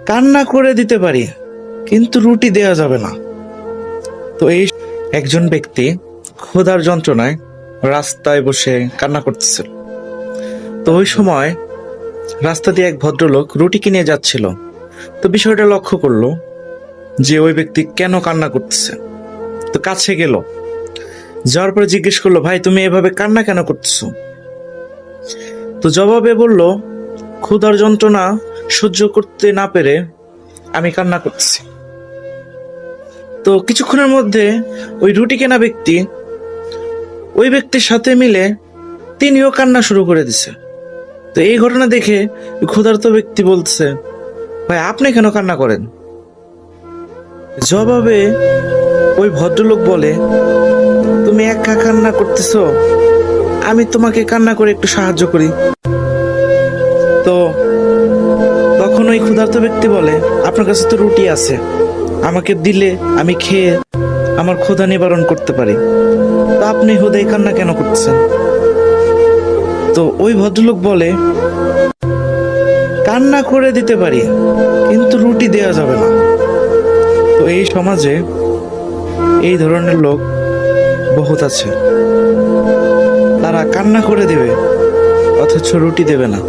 কান্না করে দিতে পারি, কিন্তু রুটি দেয়া যাবে না। তো এই একজন ব্যক্তি ক্ষুধার যন্ত্রণায় রাস্তায় বসে কান্না করতেছিল। তো ওই সময় রাস্তা দিয়ে এক ভদ্রলোক রুটি কিনে যাচ্ছিল। তো বিষয়টা লক্ষ্য করলো যে ওই ব্যক্তি কেন কান্না করতেছে। তো কাছে গেল, যাওয়ার পরে জিজ্ঞেস করলো, ভাই তুমি এভাবে কান্না কেন করতেছো? তো জবাবে বলল, ক্ষুধার যন্ত্রণা সহ্য করতে না পেরে আমি কান্না করতেছি। তো কিছুক্ষণের মধ্যে ওই রুটি কেনা ব্যক্তি ওই ব্যক্তির সাথে মিলে তিনিও কান্না শুরু করে দিছে। তো এই ঘটনা দেখে ক্ষুধার্ত ব্যক্তি বলছে, ভাই আপনি কেন কান্না করেন? জবাবে ওই ভদ্রলোক বলে, তুমি একা কান্না করতেছো, আমি তোমাকে কান্না করে একটু সাহায্য করি। তো তখন ওই ক্ষুধার্ত ব্যক্তি বলে, আপনার কাছে তো রুটি আছে, আমাকে দিলে আমি খেয়ে আমার ক্ষুধা নিবারণ করতে পারি, তো আপনি হুদাই কান্না কেন করতেছেন? তো ওই ভদ্রলোক বলে, কান্না করে দিতে পারি, কিন্তু রুটি দেয়া যাবে না। তো এই সমাজে এই ধরনের লোক বহুত আছে, তারা কান্না করে দেবে অথচ রুটি দেবে না।